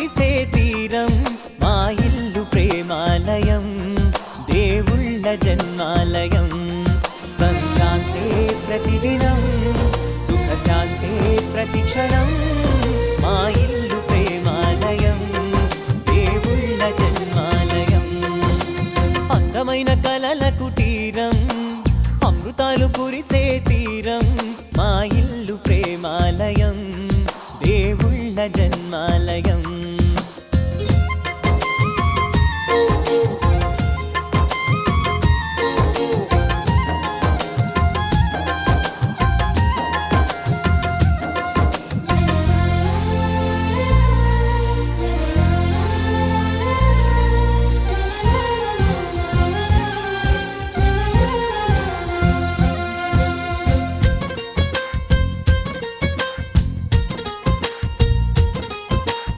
కురిసే తీరం మా ఇల్లు ప్రేమాలయం దేవుళ్ళ జన్మాలయం సంక్రాంతే ప్రతిదినం సుఖశాంతే ప్రతిక్షణం మా ఇల్లు ప్రేమాలయం దేవుళ్ళ జన్మాలయం అందమైన కలల కుటీరం అమృతాలు కురిసే తీరం మా ఇల్లు ప్రేమాలయం దేవుళ్ళ జన్మాలయం